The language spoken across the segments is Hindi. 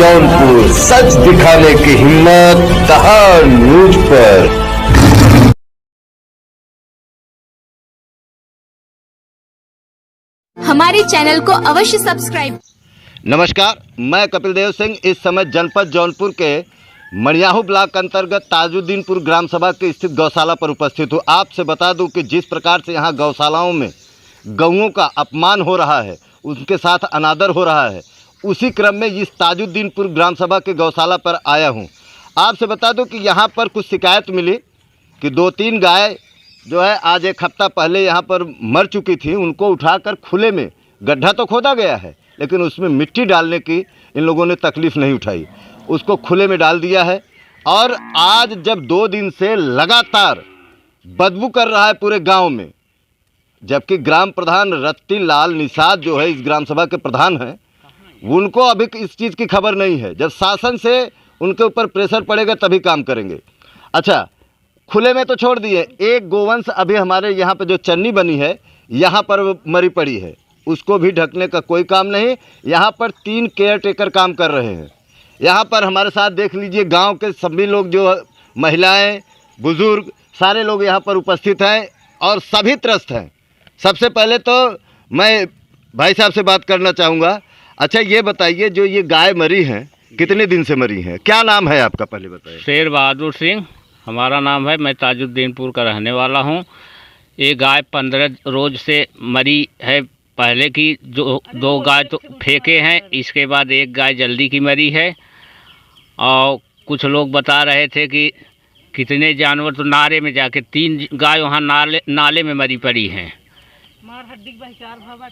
जौनपुर, सच दिखाने की हिम्मत दहाड़ न्यूज पर। हमारे चैनल को अवश्य सब्सक्राइब। नमस्कार, मैं कपिल देव सिंह इस समय जनपद जौनपुर के मणियाहू ब्लॉक अंतर्गत ताजुद्दीनपुर ग्राम सभा के स्थित गौशाला पर उपस्थित हूँ। आपसे बता दूं कि जिस प्रकार से यहाँ गौशालाओं में गौओं का अपमान हो रहा है, उनके साथ अनादर हो रहा है, उसी क्रम में इस ताजुद्दीनपुर ग्राम सभा के गौशाला पर आया हूँ। आपसे बता दूं कि यहाँ पर कुछ शिकायत मिली कि 2-3 गाय जो है आज एक हफ्ता पहले यहाँ पर मर चुकी थी। उनको उठाकर खुले में, गड्ढा तो खोदा गया है लेकिन उसमें मिट्टी डालने की इन लोगों ने तकलीफ़ नहीं उठाई, उसको खुले में डाल दिया है। और आज जब 2 दिन से लगातार बदबू कर रहा है पूरे गांव में, जबकि ग्राम प्रधान रत्ती लाल निषाद जो है इस ग्राम सभा के प्रधान हैं, उनको अभी इस चीज़ की खबर नहीं है। जब शासन से उनके ऊपर प्रेशर पड़ेगा तभी काम करेंगे। अच्छा, खुले में तो छोड़ दिए, एक गोवंश अभी हमारे यहाँ पे जो चन्नी बनी है यहाँ पर मरी पड़ी है, उसको भी ढकने का कोई काम नहीं। यहाँ पर 3 केयर टेकर काम कर रहे हैं। यहाँ पर हमारे साथ देख लीजिए गांव के सभी लोग, जो महिलाएं, बुज़ुर्ग, सारे लोग यहाँ पर उपस्थित हैं और सभी त्रस्त हैं। सबसे पहले तो मैं भाई साहब से बात करना चाहूँगा। अच्छा, ये बताइए, जो ये गाय मरी हैं कितने दिन से मरी हैं, क्या नाम है आपका, पहले बताइए। शेर बहादुर सिंह हमारा नाम है, मैं ताजुद्दीनपुर का रहने वाला हूँ। ये गाय 15 रोज से मरी है। पहले की जो 2 गाय तो फेंके हैं, इसके बाद एक गाय जल्दी की मरी है। और कुछ लोग बता रहे थे कि कितने जानवर तो नाले में जाके 3 गाय वहाँ नाले में मरी पड़ी हैं।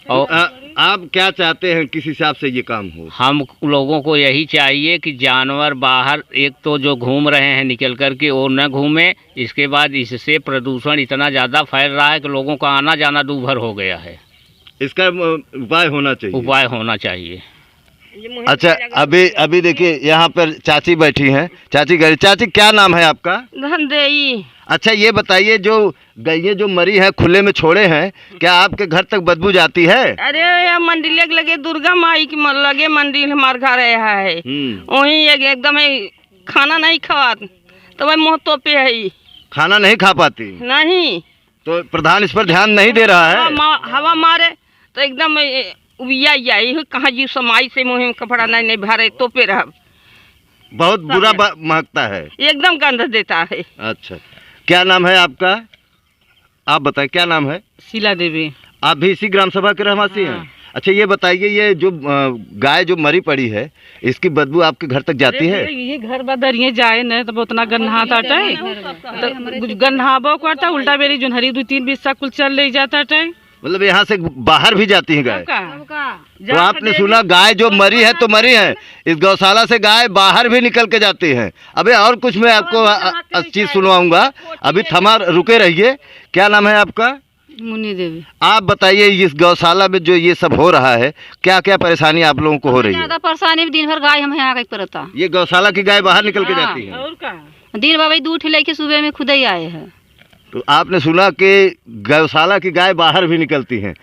और आप क्या चाहते हैं, किस हिसाब से ये काम हो? हम लोगों को यही चाहिए कि जानवर बाहर एक तो जो घूम रहे हैं निकल कर के वो न घूमें। इसके बाद इससे प्रदूषण इतना ज़्यादा फैल रहा है कि लोगों का आना जाना दूभर हो गया है। इसका उपाय होना चाहिए। उपाय होना चाहिए। अच्छा, अभी देखिए यहाँ पर चाची बैठी हैं। चाची क्या नाम है आपका? धनदेई। अच्छा, ये बताइए, जो गैये जो मरी है खुले में छोड़े हैं, क्या आपके घर तक बदबू जाती है? अरे यार मंदिर लगे दुर्गा माई की लगे मंदिर हमारे घर है, वही एकदम खाना नहीं खवा तो वही मुँह तोपे है। खाना नहीं खा पाती? नहीं। तो प्रधान इस पर ध्यान नहीं दे रहा है? हवा मारे तो एकदम उबिया कहाँ जी समाई से मुँह में कपड़ा नहीं भरे तोपे रहा। बहुत बुरा महकता है, एकदम गंध देता है। अच्छा, क्या नाम है आपका? आप बताएं, क्या नाम है? शीला देवी। आप भी इसी ग्राम सभा के रहवासी हैं? अच्छा, ये बताइए, ये जो गाय जो मरी पड़ी है, इसकी बदबू आपके घर तक जाती है? ये घर बदर ये जाए न तो उतना गन्हा तो गन्हाबो करता, उल्टा बेरी जुनहरी 2-3 बिस्सा कुल चल ले जाता है। मतलब यहाँ से बाहर भी जाती है गाय? तो आपने सुना गाय जो मरी है तो मरी है, इस गौशाला से गाय बाहर भी निकल के जाती है। अबे और कुछ मैं आपको चीज सुनवाऊंगा, अभी थमा रुके रहिए। क्या नाम है आपका? मुन्नी देवी। आप बताइए, इस गौशाला में जो ये सब हो रहा है, क्या क्या परेशानी आप लोगों को हो रही है? ज्यादा परेशानी, दिन भर गाय हम यहाँ पड़ता। ये गौशाला की गाय बाहर निकल के जाती है? और का दिन बाबा दूध लेके सुबह में खुद ही आए हैं। तो आपने सुना कि गौशाला की गाय बाहर भी निकलती हैं।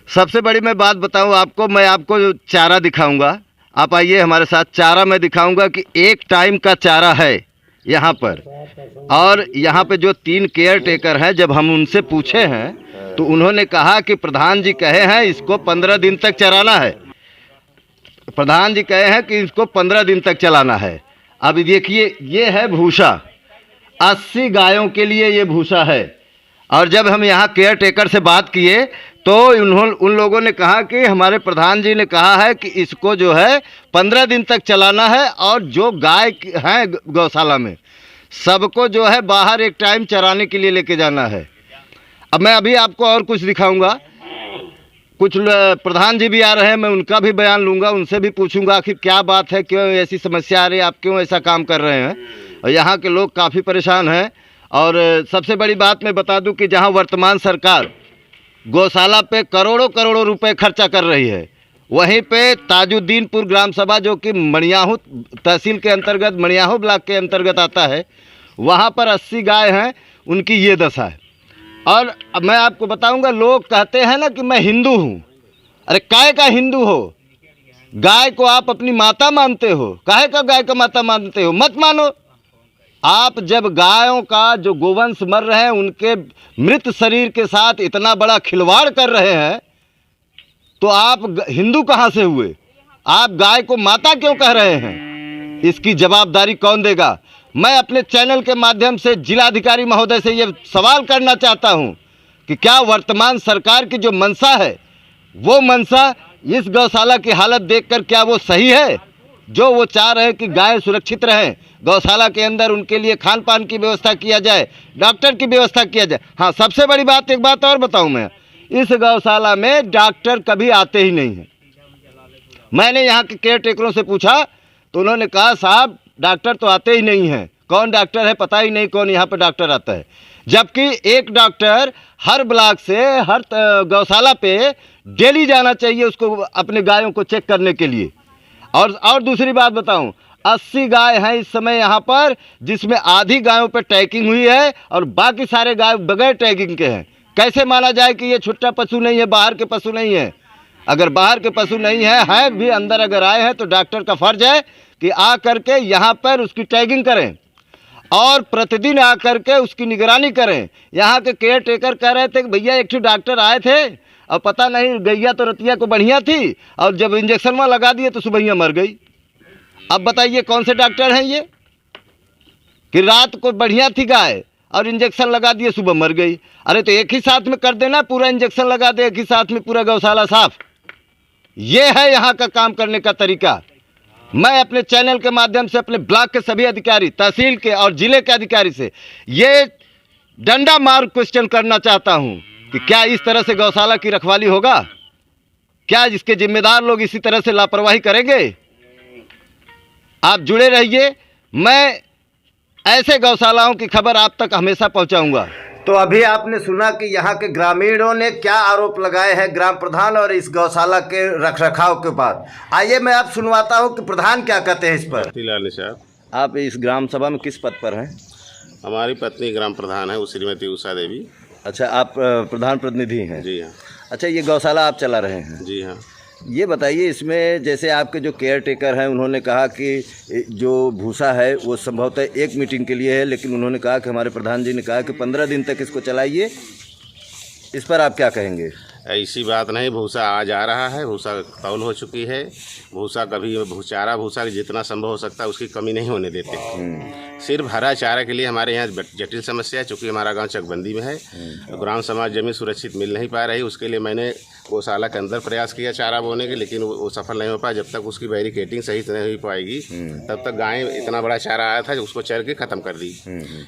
सबसे बड़ी मैं बात बताऊं आपको, मैं आपको जो चारा दिखाऊंगा, आप आइए हमारे साथ। चारा मैं दिखाऊंगा कि 1 टाइम का चारा है यहाँ पर। और यहाँ पे जो 3 केयर टेकर हैं, जब हम उनसे पूछे हैं तो उन्होंने कहा कि प्रधान जी कहे हैं इसको 15 दिन तक चराना है। प्रधान जी कहे हैं कि इसको 15 दिन तक चलाना है। अब देखिए, ये है भूसा, 80 गायों के लिए ये भूसा है। और जब हम यहाँ केयर टेकर से बात किए तो उन लोगों ने कहा कि हमारे प्रधान जी ने कहा है कि इसको जो है 15 दिन तक चलाना है, और जो गाय हैं गौशाला में सबको जो है बाहर 1 टाइम चराने के लिए लेके जाना है। अब मैं अभी आपको और कुछ दिखाऊंगा। कुछ प्रधान जी भी आ रहे हैं, मैं उनका भी बयान लूँगा, उनसे भी पूछूंगा आखिर क्या बात है, क्यों ऐसी समस्या आ रही है, आप क्यों ऐसा काम कर रहे हैं। और यहाँ के लोग काफ़ी परेशान हैं। और सबसे बड़ी बात मैं बता दूं कि जहाँ वर्तमान सरकार गौशाला पे करोड़ों रुपए खर्चा कर रही है, वहीं पे ताजुद्दीनपुर ग्राम सभा जो कि मणियाहू तहसील के अंतर्गत, मणियाहू ब्लॉक के अंतर्गत आता है, वहाँ पर 80 गाय हैं, उनकी ये दशा है। और अब मैं आपको बताऊंगा, लोग कहते हैं ना कि मैं हिंदू हूँ। अरे काय का हिंदू हो? गाय को आप अपनी माता मानते हो, काहे का गाय का माता मानते हो? मत मानो। आप जब गायों का जो गोवंश मर रहे हैं उनके मृत शरीर के साथ इतना बड़ा खिलवाड़ कर रहे हैं तो आप हिंदू कहाँ से हुए? आप गाय को माता क्यों कह रहे हैं? इसकी जवाबदारी कौन देगा? मैं अपने चैनल के माध्यम से जिलाधिकारी महोदय से ये सवाल करना चाहता हूँ कि क्या वर्तमान सरकार की जो मंशा है वो मंशा इस गौशाला की हालत देखकर क्या वो सही है? जो वो चाह रहे हैं कि गाय सुरक्षित रहें, गौशाला के अंदर उनके लिए खान पान की व्यवस्था किया जाए, डॉक्टर की व्यवस्था किया जाए। हाँ, सबसे बड़ी बात, एक बात और बताऊं मैं, इस गौशाला में डॉक्टर कभी आते ही नहीं हैं। मैंने यहाँ के केयर टेकरों से पूछा तो उन्होंने कहा साहब डॉक्टर तो आते ही नहीं हैं, कौन डॉक्टर है पता ही नहीं कौन यहाँ पर डॉक्टर आता है। जबकि एक डॉक्टर हर ब्लॉक से हर गौशाला पे डेली जाना चाहिए उसको अपने गायों को चेक करने के लिए। और दूसरी बात बताऊं, 80 गाय हैं इस समय यहाँ पर, जिसमें आधी गायों पे टैगिंग हुई है और बाकी सारे गाय बगैर टैगिंग के हैं। कैसे माना जाए कि ये छुट्टा पशु नहीं है, बाहर के पशु नहीं है? अगर बाहर के पशु नहीं है भी अंदर अगर आए हैं तो डॉक्टर का फर्ज है कि आ करके यहाँ पर उसकी टैगिंग करें और प्रतिदिन आ करके उसकी निगरानी करें। यहाँ के केयर टेकर कह रहे थे कि भैया एक डॉक्टर आए थे और पता नहीं गैया तो रतिया को बढ़िया थी और जब इंजेक्शन में लगा दिए तो सुबह मर गई। अब बताइए कौन से डॉक्टर हैं ये कि रात को बढ़िया थी गाय और इंजेक्शन लगा दिए सुबह मर गई? अरे तो एक ही साथ में कर देना, पूरा इंजेक्शन लगा दे, एक ही साथ में पूरा गौशाला साफ। ये है यहाँ का काम करने का तरीका। मैं अपने चैनल के माध्यम से अपने ब्लॉक के सभी अधिकारी, तहसील के और जिले के अधिकारी से ये डंडा मार क्वेश्चन करना चाहता हूँ कि क्या इस तरह से गौशाला की रखवाली होगा? क्या इसके जिम्मेदार लोग इसी तरह से लापरवाही करेंगे? आप जुड़े रहिए, मैं ऐसे गौशालाओं की खबर आप तक हमेशा पहुंचाऊंगा। तो अभी आपने सुना कि यहाँ के ग्रामीणों ने क्या आरोप लगाए हैं ग्राम प्रधान और इस गौशाला के रखरखाव के बाद। आइए मैं आप सुनवाता हूँ कि प्रधान क्या कहते हैं इस पर। निषाद, आप इस ग्राम सभा में किस पद पर हैं? हमारी पत्नी ग्राम प्रधान है, वो श्रीमती उषा देवी। अच्छा, आप प्रधान प्रतिनिधि हैं? जी हाँ। अच्छा, ये गौशाला आप चला रहे हैं? जी हाँ। ये बताइए, इसमें जैसे आपके जो केयर टेकर हैं उन्होंने कहा कि जो भूसा है वो संभवतः एक मीटिंग के लिए है, लेकिन उन्होंने कहा कि हमारे प्रधान जी ने कहा कि 15 दिन तक इसको चलाइए। इस पर आप क्या कहेंगे? ऐसी बात नहीं, भूसा आ जा रहा है, भूसा तौल हो चुकी है। भूसा कभी चारा भूसा जितना संभव हो सकता है उसकी कमी नहीं होने देते। सिर्फ हरा चारा के लिए हमारे यहाँ जटिल समस्या है, चूँकि हमारा गांव चकबंदी में है, ग्राम समाज जमीन सुरक्षित मिल नहीं पा रही। उसके लिए मैंने गौशाला के अंदर प्रयास किया चारा बोने के, लेकिन वो सफल नहीं हो पाया। जब तक उसकी बैरिकेटिंग सही से नहीं हो पाएगी तब तक गाय इतना बड़ा चारा आया था उसको चर के ख़त्म कर दी।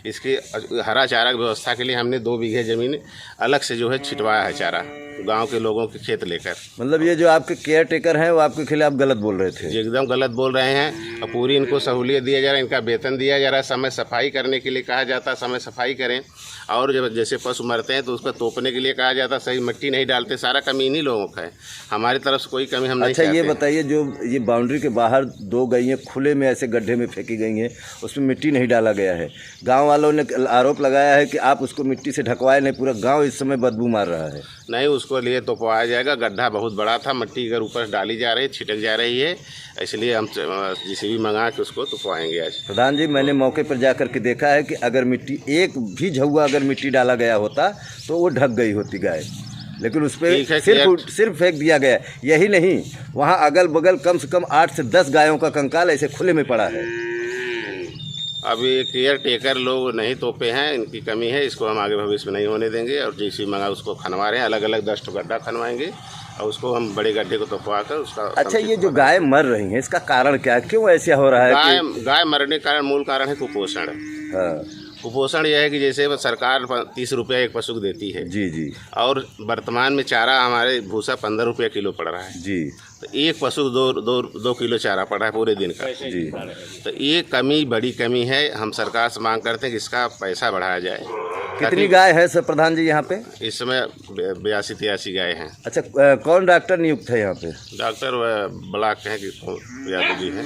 इसके हरा चारा की व्यवस्था के लिए हमने 2 बीघे ज़मीन अलग से जो है छिटवाया है चारा, गांव के लोगों के खेत लेकर। मतलब ये जो आपके केयर टेकर हैं वो आपके खिलाफ गलत बोल रहे थे? एकदम गलत बोल रहे हैं। और पूरी इनको सहूलियत दिया जा रहा है, इनका वेतन दिया जा रहा है, समय सफाई करने के लिए कहा जाता है, समय सफाई करें। और जब जैसे पशु मरते हैं तो उसको तोपने के लिए कहा जाता है, सही मिट्टी नहीं डालते। सारा कमी इन्हीं लोगों का है, हमारी तरफ से कोई कमी हम नहीं चाहते। ये बताइए, जो ये बाउंड्री के बाहर 2 गैयें खुले में ऐसे गड्ढे में फेंकी गई हैं, उसमें मिट्टी नहीं डाला गया है। गाँव वालों ने आरोप लगाया है कि आप उसको मिट्टी से ढकवाए नहीं, पूरा गाँव इस समय बदबू मार रहा है। नहीं, उसको लिए तो पवाया जाएगा। गड्ढा बहुत बड़ा था, मिट्टी अगर ऊपर डाली जा रही है, छिटक जा रही है, इसलिए हम JCB मंगा के उसको तो पवाएंगे आज। प्रधान जी, मैंने मौके पर जाकर के देखा है कि अगर मिट्टी एक भी झुआ अगर मिट्टी डाला गया होता तो वो ढक गई होती गाय, लेकिन उस पर सिर्फ फेंक दिया गया। यही नहीं, वहाँ अगल बगल कम से कम 8 से 10 गायों का कंकाल ऐसे खुले में पड़ा है। अभी केयर टेकर लोग नहीं तोपे हैं, इनकी कमी है, इसको हम आगे भविष्य में नहीं होने देंगे। और JCB मंगा उसको खनवा रहे हैं, अलग अलग 10 गड्ढा खनवाएंगे और उसको हम बड़े गड्ढे को तोपवा कर उसका। अच्छा, ये जो गाय मर रही हैं इसका कारण क्या है, क्यों ऐसा हो रहा है? गाय मरने का मूल कारण है कुपोषण। कुपोषण यह है कि जैसे सरकार 30 रुपया एक पशु को देती है जी, और वर्तमान में चारा हमारे भूसा 15 रुपया किलो पड़ रहा है जी। तो एक पशु 2 किलो चारा पड़ रहा है पूरे दिन का जी। तो ये कमी, बड़ी कमी है। हम सरकार से मांग करते हैं कि इसका पैसा बढ़ाया जाए। कितनी गाय है सर प्रधान जी यहाँ पे? इस समय 82-83 गाय हैं। अच्छा, कौन डॉक्टर नियुक्त है यहाँ पे? डॉक्टर ब्लॉक हैं कि यादव जी हैं।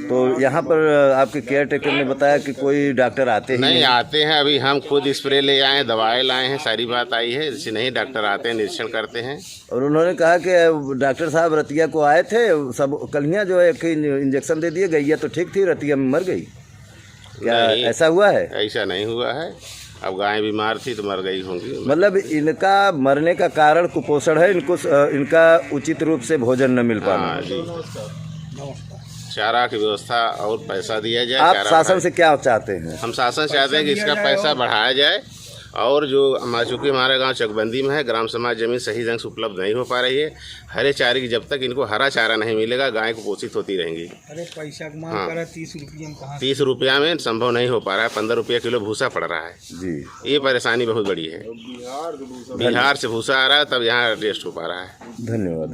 तो यहाँ पर आपके केयर टेकर ने बताया कि कोई डॉक्टर आते ही नहीं आते हैं। अभी हम खुद स्प्रे ले आए, दवाएं लाए हैं, सारी बात आई है। इससे नहीं, डॉक्टर आते हैं, निरीक्षण करते हैं। और उन्होंने कहा कि डॉक्टर साहब रतिया को आए थे, सब कलियाँ जो है कि इंजेक्शन दे दिए, गैया तो ठीक थी, रतिया में मर गई। क्या ऐसा हुआ है? ऐसा नहीं हुआ है। अब गाय बीमार थी तो मर गई होंगी। मतलब इनका मरने का कारण कुपोषण है, इनका उचित रूप से भोजन न मिल पाना। हाँ जी, चारा की व्यवस्था और पैसा दिया जाए। आप शासन से क्या चाहते हैं? हम शासन चाहते हैं कि इसका पैसा बढ़ाया जाए, और जो चूँकि हमारे गांव चकबंदी में है, ग्राम समाज जमीन सही ढंग से उपलब्ध नहीं हो पा रही है। हरे चारे की जब तक इनको हरा चारा नहीं मिलेगा, गाय को पोषित होती रहेंगी। अरे पैसा की मांग हाँ, कर 30 रुपये में कहाँ? 30 रुपया में संभव नहीं हो पा रहा है। 15 रुपया किलो भूसा पड़ रहा है जी, ये परेशानी बहुत बड़ी है। बिहार से भूसा आ रहा है, तब यहाँ एडजस्ट हो पा रहा है। धन्यवाद।